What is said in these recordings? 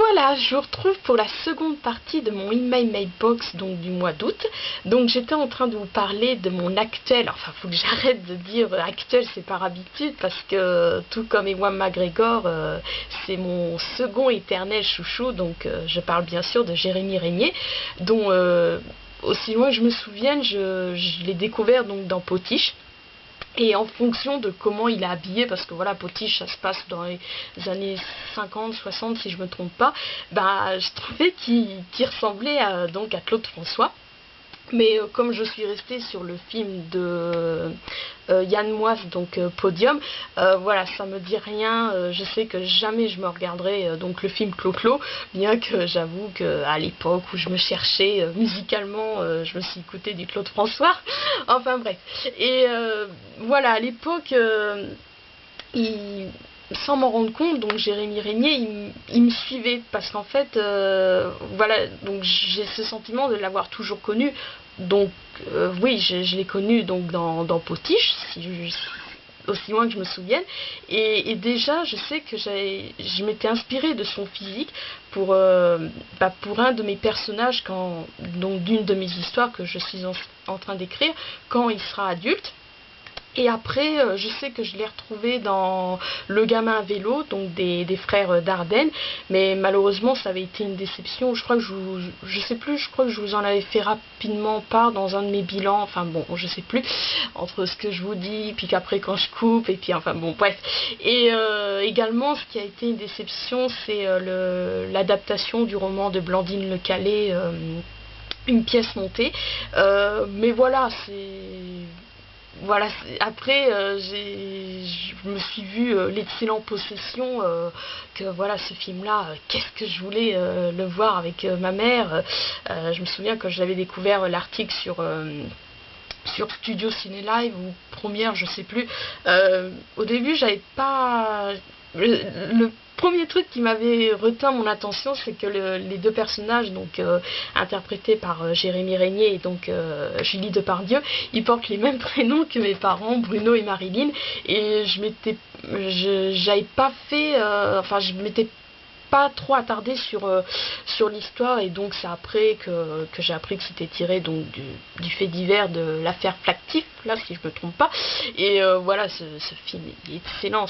voilà, je vous retrouve pour la seconde partie de mon In My Mailbox, donc du mois d'août. Donc j'étais en train de vous parler de mon actuel, enfin faut que j'arrête de dire actuel, c'est par habitude, parce que tout comme Ewan McGregor, c'est mon second éternel chouchou, donc je parle bien sûr de Jérémy Régnier, dont aussi loin que je me souvienne, je l'ai découvert donc dans Potiche. Et en fonction de comment il est habillé, parce que voilà, Potiche, ça se passe dans les années 50, 60, si je me trompe pas, bah, je trouvais qu'il ressemblait donc à Claude François. Mais comme je suis restée sur le film de Yann Moix, donc Podium, voilà, ça me dit rien. Je sais que jamais je me regarderai donc le film Clo-Clo, bien que j'avoue qu'à l'époque où je me cherchais musicalement, je me suis écouté du Claude François. Enfin bref. Et voilà, à l'époque, sans m'en rendre compte, donc Jérémy Régnier, il me suivait parce qu'en fait, voilà, donc j'ai ce sentiment de l'avoir toujours connu. Donc oui, je l'ai connu donc dans Potiche, aussi loin que je me souvienne. Et déjà, je sais que je m'étais inspirée de son physique pour un de mes personnages, donc d'une de mes histoires que je suis en train d'écrire, quand il sera adulte. Et après, je sais que je l'ai retrouvé dans Le gamin à vélo, donc des frères Dardenne, mais malheureusement ça avait été une déception. Je crois que je sais plus, je crois que je vous en avais fait rapidement part dans un de mes bilans, enfin bon, je sais plus, entre ce que je vous dis, puis qu'après quand je coupe, et puis enfin bon, bref. Et également, ce qui a été une déception, c'est l'adaptation du roman de Blandine Le Calais, une pièce montée. Mais voilà, voilà, après je me suis vue l'excellent Possession, que voilà, ce film là, qu'est-ce que je voulais le voir avec ma mère. Je me souviens quand j'avais découvert l'article sur Studio Ciné Live ou Première, je sais plus. Au début, j'avais pas. Le premier truc qui m'avait retint mon attention, c'est que les deux personnages, donc interprétés par Jérémy Régnier et donc Julie Depardieu, ils portent les mêmes prénoms que mes parents, Bruno et Marilyn. Et j'avais pas fait, enfin, je m'étais pas trop attardé sur l'histoire, et donc c'est après que j'ai appris que c'était tiré donc du fait divers de l'affaire Flactif, là si je me trompe pas. Et voilà, ce film est excellent,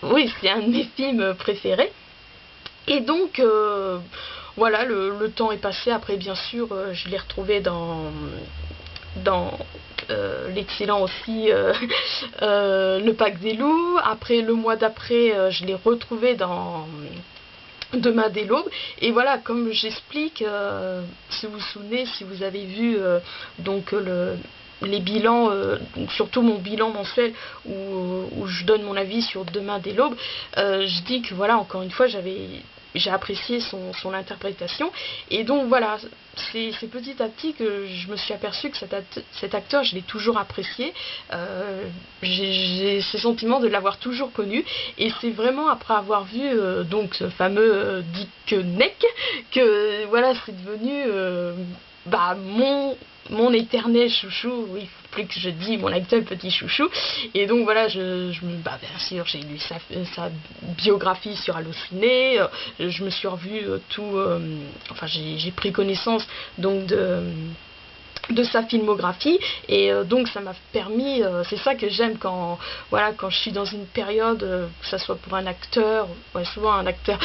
oui, c'est un de mes films préférés. Et donc voilà, le temps est passé. Après bien sûr, je l'ai retrouvé dans l'excellent aussi Le Pack des loups. Après, le mois d'après, je l'ai retrouvé dans Demain dès l'aube. Et voilà, comme j'explique, si vous vous souvenez, si vous avez vu donc les bilans, donc surtout mon bilan mensuel où je donne mon avis sur Demain dès l'aube, je dis que voilà, encore une fois, j'ai apprécié son interprétation. Et donc voilà, c'est petit à petit que je me suis aperçue que cet acteur, je l'ai toujours apprécié. J'ai ce sentiment de l'avoir toujours connu. Et c'est vraiment après avoir vu donc ce fameux Dick Neck que voilà, c'est devenu mon éternel chouchou. Oui, plus que je dis mon actuel petit chouchou. Et donc voilà, bien sûr, j'ai lu sa biographie sur Allociné. Je me suis revu enfin j'ai pris connaissance donc de sa filmographie. Et donc ça m'a permis, c'est ça que j'aime quand je suis dans une période, que ça soit pour un acteur, ouais, souvent un acteur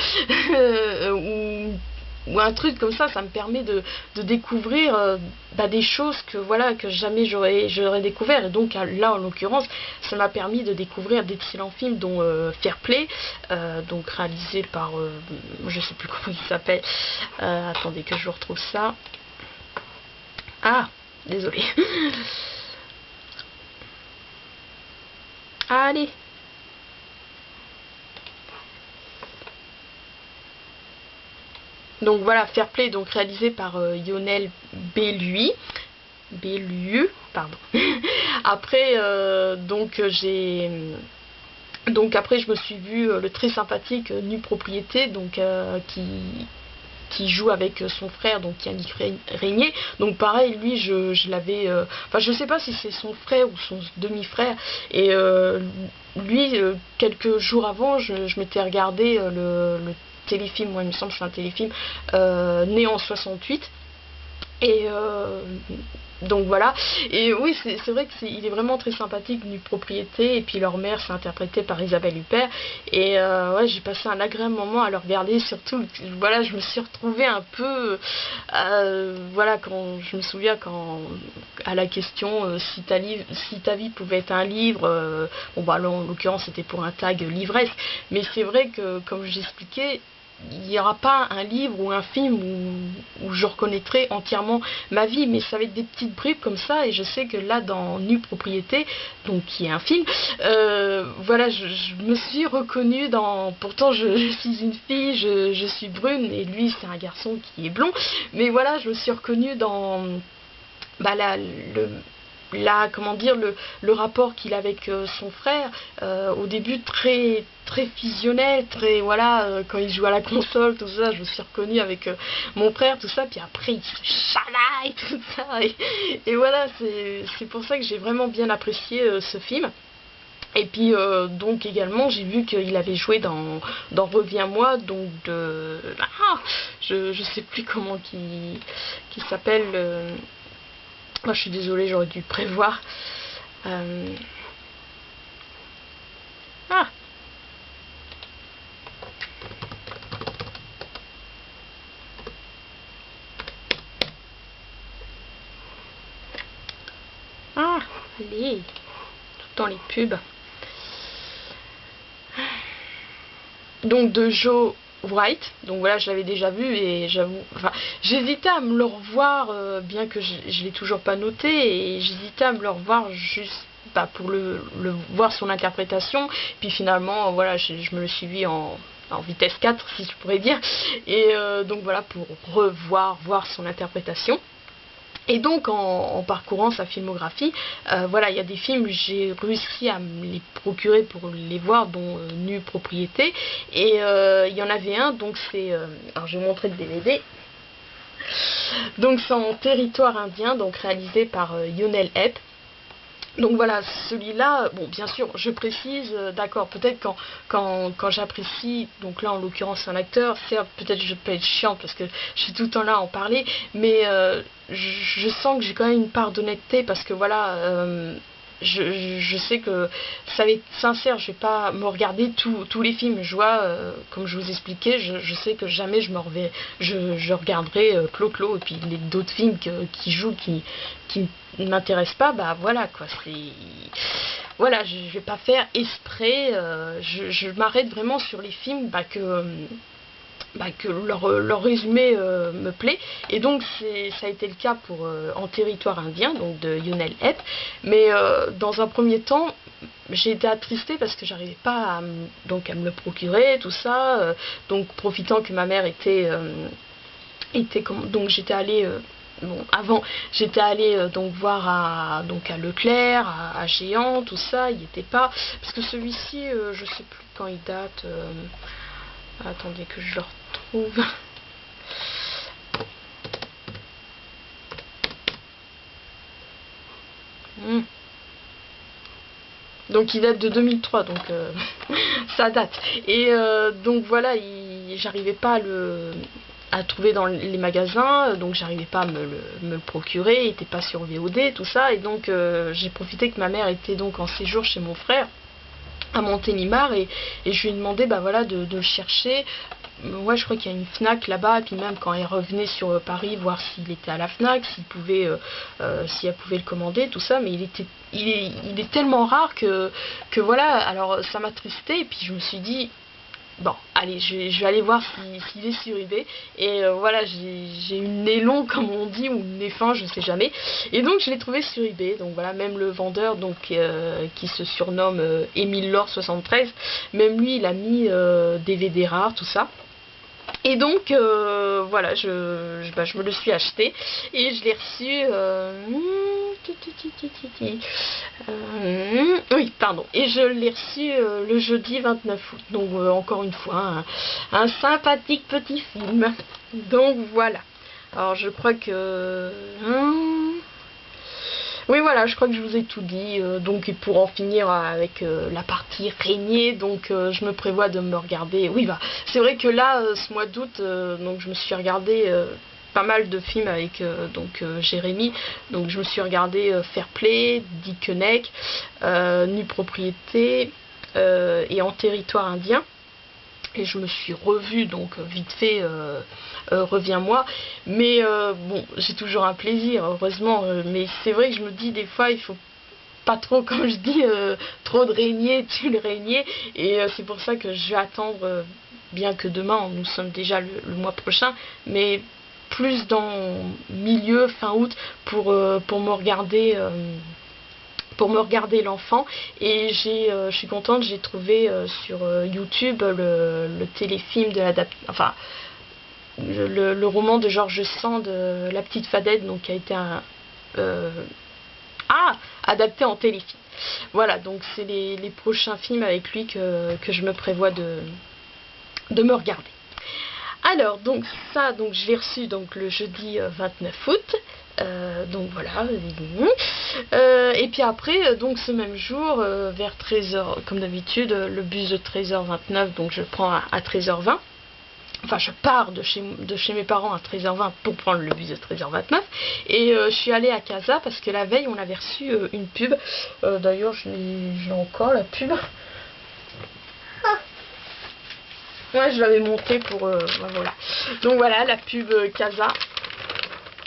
ou un truc comme ça me permet de découvrir des choses que jamais j'aurais découvert. Et donc là en l'occurrence, ça m'a permis de découvrir d'excellents films, dont Fair Play, donc réalisé par je sais plus comment il s'appelle, attendez que je retrouve ça. Ah, désolé. Allez. Donc voilà, Fair Play, donc réalisé par Lionel Bellieu, pardon. Après, après je me suis vu le très sympathique Nu Propriété, donc qui joue avec son frère, donc Yannick Régnier. Donc pareil, lui, je l'avais... Enfin, je sais pas si c'est son frère ou son demi-frère. Et lui, quelques jours avant, je m'étais regardé téléfilm, moi il me semble que c'est un téléfilm, né en 68. Et donc voilà, et oui, c'est vrai qu'il est vraiment très sympathique, Nu Propriété, et puis leur mère c'est interprété par Isabelle Huppert, et ouais, j'ai passé un agréable moment à le regarder, surtout, voilà, je me suis retrouvée un peu, voilà, quand je me souviens quand, à la question si ta vie pouvait être un livre, bon bah là en l'occurrence c'était pour un tag l'ivresse, mais c'est vrai que, comme j'expliquais, il n'y aura pas un livre ou un film où je reconnaîtrai entièrement ma vie, mais ça va être des petites bribes comme ça, et je sais que là dans Nu Propriété, donc qui est un film, voilà, je me suis reconnue dans, pourtant je suis une fille, je suis brune, et lui c'est un garçon qui est blond, mais voilà, je me suis reconnue dans bah, comment dire, le rapport qu'il a avec son frère, au début très fusionnel, très voilà, quand il joue à la console, tout ça, je me suis reconnue avec mon frère, tout ça, puis après il se chalaille, tout ça, et voilà, c'est pour ça que j'ai vraiment bien apprécié ce film. Et puis donc également j'ai vu qu'il avait joué dans Reviens-moi, donc je sais plus comment qui s'appelle, moi je suis désolée, j'aurais dû prévoir. Ah, ah, allez, tout dans les pubs. Donc de Joe Wright, donc voilà, je l'avais déjà vu, et j'avoue, enfin, j'hésitais à me le revoir, bien que je l'ai toujours pas noté, et j'hésitais à me le revoir juste pour le voir son interprétation, puis finalement, voilà, je me le suis vu en vitesse 4, si je pourrais dire, et donc voilà, pour voir son interprétation. Et donc en parcourant sa filmographie, voilà, il y a des films, j'ai réussi à me les procurer pour les voir, dont Nu Propriété, et il y en avait un, donc c'est, alors je vais vous montrer le DVD, donc c'est en territoire indien, donc réalisé par Lionel Epp. Donc voilà, celui-là, bon bien sûr, je précise, d'accord, peut-être quand j'apprécie, donc là en l'occurrence un acteur, certes peut-être je peux être chiante parce que je suis tout le temps là à en parler, mais je sens que j'ai quand même une part d'honnêteté, parce que voilà, je sais que ça va être sincère, je vais pas me regarder tous les films, je vois, comme je vous expliquais, je sais que jamais je regarderai Clo-Clo, et puis les d'autres films qui jouent, qui m'intéressent pas, bah voilà quoi, c'est, voilà, je vais pas faire exprès, je m'arrête vraiment sur les films que leur résumé me plaît, et donc ça a été le cas pour En territoire indien, donc de Lionel Epp, mais dans un premier temps j'ai été attristée parce que j'arrivais pas donc à me le procurer, tout ça, donc profitant que ma mère était donc j'étais allée, bon, avant j'étais allée donc voir à Leclerc, à Géant, tout ça, il n'y était pas, parce que celui-ci je sais plus quand il date, attendez que je le retrouve. Donc il date de 2003, donc ça date. Et donc voilà, j'arrivais pas à trouver dans les magasins, donc j'arrivais pas à me le procurer, il était pas sur VOD, tout ça, et donc j'ai profité que ma mère était donc en séjour chez mon frère à Montélimar, et je lui ai demandé bah voilà de le chercher. Ouais, je crois qu'il y a une Fnac là-bas, et puis même quand elle revenait sur Paris, voir s'il était à la Fnac, si elle pouvait le commander, tout ça, mais il est tellement rare que voilà, alors ça m'a tristée, et puis je me suis dit, bon, allez, je vais aller voir s'il est sur eBay, et voilà, j'ai eu le nez long, comme on dit, ou le nez fin, je sais jamais, et donc je l'ai trouvé sur eBay, donc voilà, même le vendeur, donc qui se surnomme Émile Laure 73, même lui, il a mis DVD rare, tout ça. Et donc voilà, je me le suis acheté, et je l'ai reçu oui, pardon, et je l'ai reçu le jeudi 29 août, donc encore une fois un sympathique petit film, donc voilà. Alors je crois que Oui, voilà, je crois que je vous ai tout dit. Donc, et pour en finir avec la partie Régnier, donc je me prévois de me regarder. Oui, bah, c'est vrai que là, ce mois d'août, donc je me suis regardé pas mal de films avec Jérémy. Donc, je me suis regardé Fair Play, Dick Neck, Nue Propriété et En territoire indien. Et je me suis revue donc vite fait Reviens-moi, mais bon, j'ai toujours un plaisir heureusement, mais c'est vrai que je me dis des fois il faut pas trop, comme je dis, trop de régner, tu le régner, et c'est pour ça que je vais attendre, bien que demain nous sommes déjà le mois prochain, mais plus dans milieu fin août pour me regarder l'enfant. Et je suis contente, j'ai trouvé sur YouTube le téléfilm de enfin le roman de George Sand, La petite Fadette, donc qui a été adapté en téléfilm. Voilà, donc c'est les prochains films avec lui que je me prévois de me regarder. Alors, donc ça, donc je l'ai reçu donc le jeudi 29 août. Donc voilà, et puis après, donc ce même jour, vers 13h, comme d'habitude, le bus de 13h29, donc je prends à 13h20. Enfin, je pars de chez mes parents à 13h20 pour prendre le bus de 13h29. Et je suis allée à Casa parce que la veille, on avait reçu une pub. D'ailleurs, je l'ai encore, la pub. Ouais, je l'avais montée pour... voilà. Donc voilà, la pub Casa.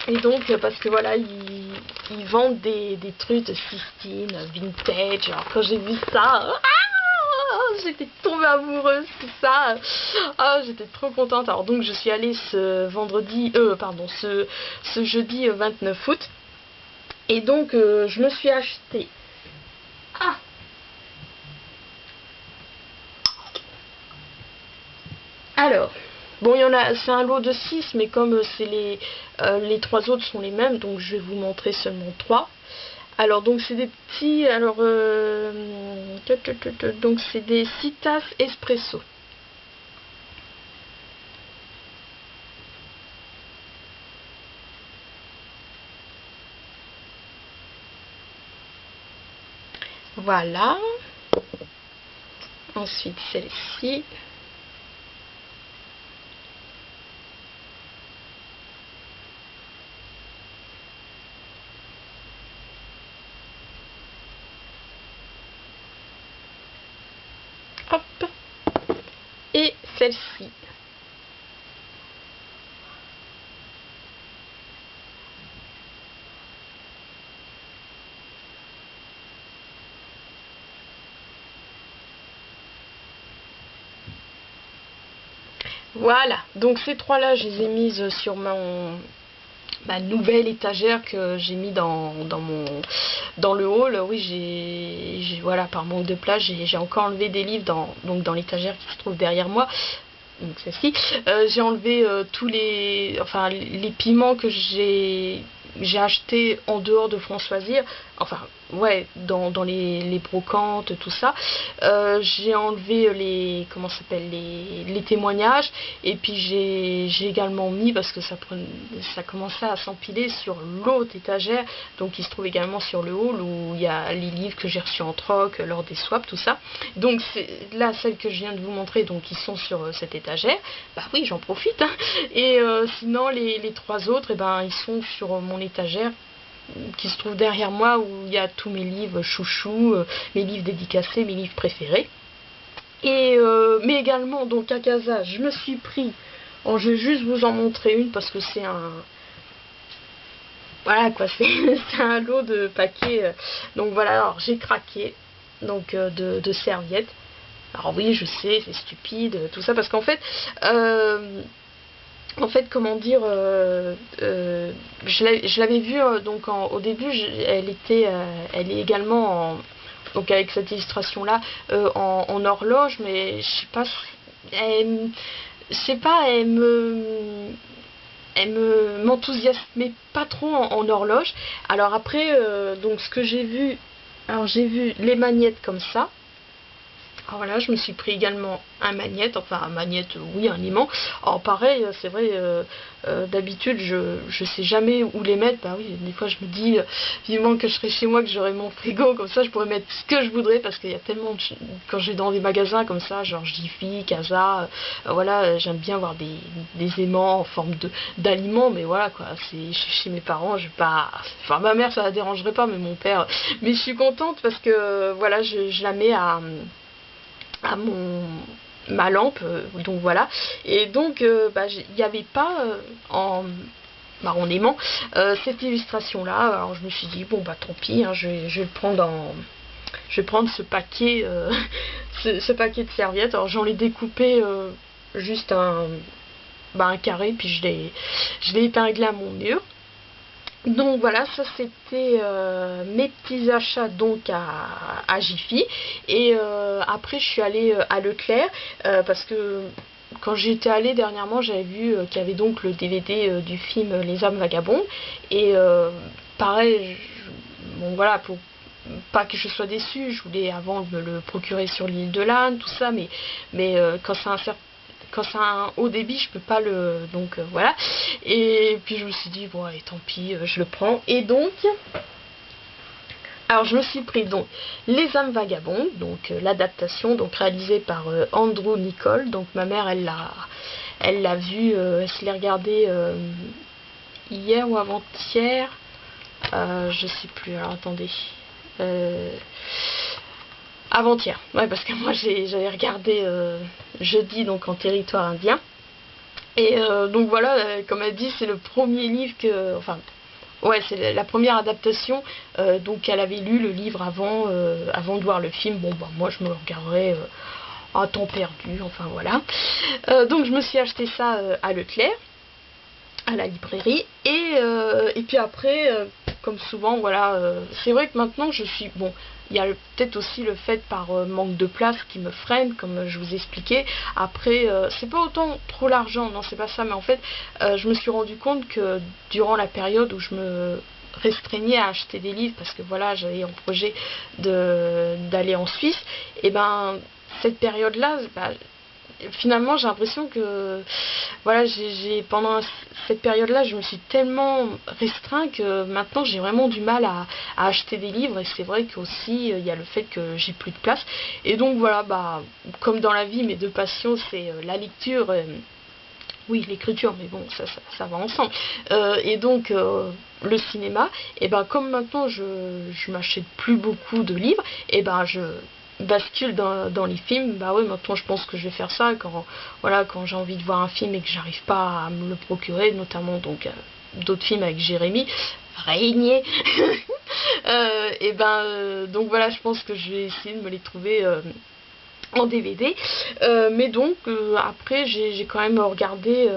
Et donc, parce que voilà, ils vendent des trucs de Sistine, vintage. Alors, quand j'ai vu ça... j'étais tombée amoureuse, tout ça. J'étais trop contente. Alors donc je suis allée ce jeudi 29 août. Et donc je me suis acheté. Alors, bon, il y en a, c'est un lot de 6, mais comme c'est les 3 autres sont les mêmes, donc je vais vous montrer seulement 3. Alors donc c'est des petits, donc c'est des 6 tasses espresso. Voilà. Ensuite celle-ci. Hop. Et celle-ci. Voilà, donc ces trois-là, je les ai mises sur ma nouvelle étagère que j'ai mis dans le hall. Oui, voilà, par manque de place, j'ai encore enlevé des livres dans l'étagère qui se trouve derrière moi. Donc celle-ci, j'ai enlevé tous les piments que j'ai acheté en dehors de Françoisir, enfin ouais, dans les brocantes, tout ça. J'ai enlevé les témoignages, et puis j'ai également mis, parce que ça commençait à s'empiler sur l'autre étagère, donc il se trouve également sur le hall où il y a les livres que j'ai reçus en troc lors des swaps, tout ça. Donc là, celles que je viens de vous montrer, donc ils sont sur cette étagère. Bah oui, j'en profite, hein. Et sinon les 3 autres, ils sont sur mon étagère qui se trouve derrière moi, où il y a tous mes livres chouchous, mes livres dédicacés, mes livres préférés. Et mais également, donc à Casa, je me suis pris, je vais juste vous en montrer une parce que c'est voilà quoi, c'est un lot de paquets. Donc voilà, alors j'ai craqué donc de serviettes. Alors oui, je sais, c'est stupide, tout ça, parce qu'en fait, comment dire, je l'avais vue donc au début, elle est également donc avec cette illustration là en horloge, mais je sais pas, elle m'enthousiasmait pas trop en horloge. Alors après, donc ce que j'ai vu, alors j'ai vu les magnettes comme ça. Alors là, je me suis pris également un magnète, enfin un magnète, oui, un aimant. Alors pareil, c'est vrai, d'habitude, je sais jamais où les mettre. Bah oui, des fois, je me dis vivement que je serais chez moi, que j'aurais mon frigo, comme ça, je pourrais mettre ce que je voudrais, parce qu'il y a tellement quand je vais dans des magasins comme ça, genre Jiffy, Casa, voilà, j'aime bien avoir des aimants en forme d'aliments, mais voilà quoi, c'est chez mes parents, je vais pas, enfin ma mère ça la dérangerait pas, mais mon père, mais je suis contente parce que voilà, je la mets à ma lampe, donc voilà. Et donc bah, il n'y avait pas en marron aimant cette illustration là, alors je me suis dit bon bah tant pis, hein, je vais le prendre je vais prendre ce paquet ce paquet de serviettes. Alors j'en ai découpé juste un carré, puis je l'ai épinglé à mon mur. Donc voilà, ça c'était mes petits achats donc à Jiffy. Et après je suis allée à Leclerc parce que quand j'étais allée dernièrement, j'avais vu qu'il y avait donc le DVD du film Les âmes vagabondes. Et pareil, bon voilà, pour pas que je sois déçue, je voulais avant me le procurer sur l'île de l'Âne, tout ça, mais quand c'est un haut débit, je peux pas le. Donc voilà. Et puis je me suis dit, bon, allez, tant pis, je le prends. Et donc, alors je me suis pris donc Les âmes vagabondes, donc l'adaptation, donc réalisée par Andrew Niccol. Donc ma mère, elle l'a vu, elle se l'est regardée hier ou avant-hier. Je sais plus, alors attendez. Avant-hier, ouais, parce que moi j'avais regardé jeudi donc en territoire indien. Et donc voilà, comme elle dit, c'est le premier livre que. Enfin, ouais, c'est la première adaptation. Donc elle avait lu le livre avant de voir le film. Bon, bah moi je me le regarderai à temps perdu, enfin voilà. Donc je me suis acheté ça à Leclerc, à la librairie. Et puis après, comme souvent, voilà, c'est vrai que maintenant je suis. Bon, il y a peut-être aussi le fait par manque de place qui me freine, comme je vous expliquais. Après, c'est pas autant trop l'argent, non, c'est pas ça, mais en fait, je me suis rendu compte que durant la période où je me restreignais à acheter des livres, parce que voilà, j'avais en projet d'aller en Suisse, et ben cette période-là, bah, finalement j'ai l'impression que voilà, pendant cette période-là, je me suis tellement restreint que maintenant j'ai vraiment du mal à acheter des livres. Et c'est vrai qu'aussi il y a le fait que j'ai plus de place. Et donc voilà, bah comme dans la vie, mes deux passions c'est la lecture, oui, l'écriture, mais bon, ça va ensemble. Et donc le cinéma. Et ben comme maintenant je m'achète plus beaucoup de livres, et ben je bascule dans les films. Bah oui, maintenant je pense que je vais faire ça quand voilà, quand j'ai envie de voir un film et que j'arrive pas à me le procurer, notamment donc d'autres films avec Jérémy Régnier. Et ben donc voilà, je pense que je vais essayer de me les trouver en DVD. Mais donc après j'ai quand même regardé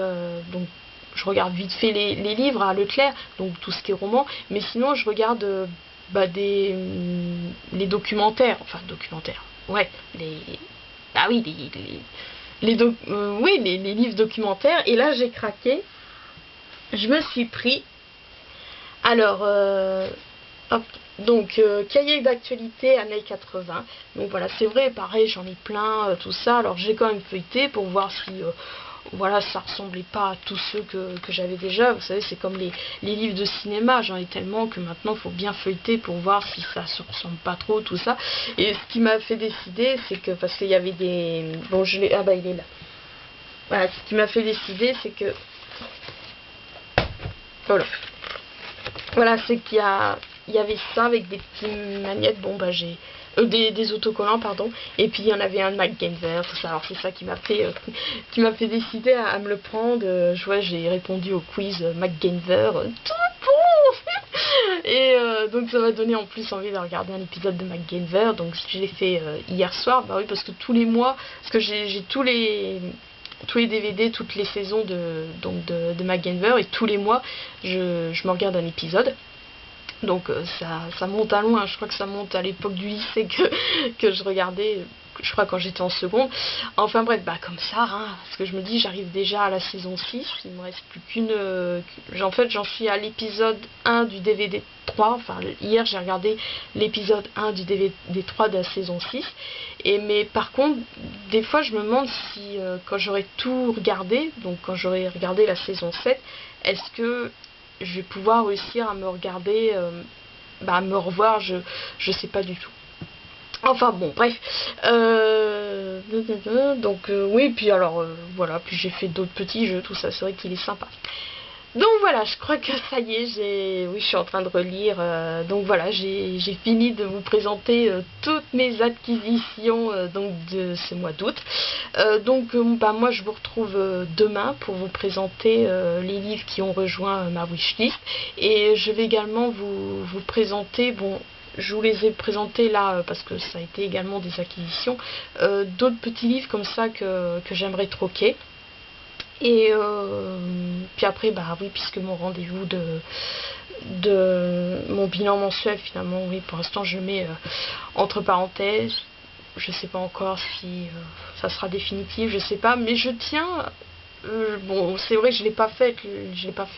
donc je regarde vite fait les livres à Leclerc, donc tout ce qui est roman, mais sinon je regarde bah, les documentaires, enfin documentaires, ouais, ah oui, oui, les livres documentaires. Et là j'ai craqué, je me suis pris, alors hop, donc cahier d'actualité années 80. Donc voilà, c'est vrai, pareil, j'en ai plein, tout ça. Alors j'ai quand même feuilleté pour voir si voilà, ça ressemblait pas à tous ceux que j'avais déjà. Vous savez, c'est comme les livres de cinéma, j'en ai tellement que maintenant il faut bien feuilleter pour voir si ça se ressemble pas trop, tout ça. Et ce qui m'a fait décider, c'est que, parce qu'il y avait des. Bon, je l'ai. Ah bah il est là. Voilà, ce qui m'a fait décider, c'est que. Voilà. Voilà, c'est qu'il y avait ça avec des petits magnettes. Bon bah j'ai des autocollants, pardon, et puis il y en avait un de MacGyver, tout ça. Alors c'est ça qui m'a fait décider à me le prendre. Je vois, j'ai répondu au quiz MacGyver, tout bon. Et donc ça m'a donné en plus envie de regarder un épisode de MacGyver. Donc je l'ai fait hier soir. Bah oui, parce que tous les mois, parce que j'ai tous les DVD, toutes les saisons de MacGyver, et tous les mois je me regarde un épisode. Donc ça monte à loin, je crois que ça monte à l'époque du lycée que je regardais, je crois quand j'étais en seconde. Enfin bref, bah comme ça, hein, parce que je me dis j'arrive déjà à la saison 6, il me reste plus en fait j'en suis à l'épisode 1 du DVD 3, enfin hier j'ai regardé l'épisode 1 du DVD 3 de la saison 6, mais par contre, des fois je me demande si quand j'aurai tout regardé, donc quand j'aurai regardé la saison 7, est-ce que je vais pouvoir réussir à me regarder, à me revoir, je sais pas du tout. Enfin bon, bref. Donc oui, puis alors voilà, puis j'ai fait d'autres petits jeux, tout ça, c'est vrai qu'il est sympa. Donc voilà, je crois que ça y est, oui, je suis en train de relire. Donc voilà, j'ai fini de vous présenter toutes mes acquisitions donc de ce mois d'août. Donc moi je vous retrouve demain pour vous présenter les livres qui ont rejoint ma wishlist. Et je vais également vous présenter, bon, je vous les ai présentés là parce que ça a été également des acquisitions, d'autres petits livres comme ça que j'aimerais troquer. Et puis après, bah oui, puisque mon rendez-vous de mon bilan mensuel, finalement, oui, pour l'instant je le mets entre parenthèses. Je sais pas encore si ça sera définitif, je sais pas, mais je tiens. Bon, c'est vrai que je l'ai pas fait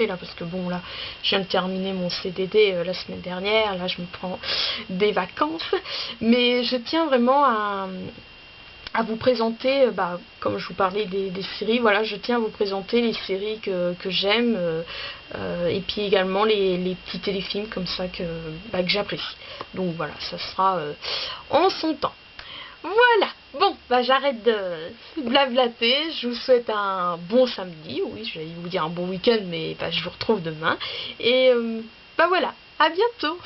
là parce que bon là, je viens de terminer mon CDD la semaine dernière. Là, je me prends des vacances, mais je tiens vraiment à vous présenter, comme je vous parlais des séries, voilà, je tiens à vous présenter les séries que j'aime, et puis également les petits téléfilms comme ça que j'apprécie. Donc voilà, ça sera en son temps. Voilà, bon, j'arrête de blablater, je vous souhaite un bon samedi, oui, je vais vous dire un bon week-end, mais je vous retrouve demain, et voilà, à bientôt.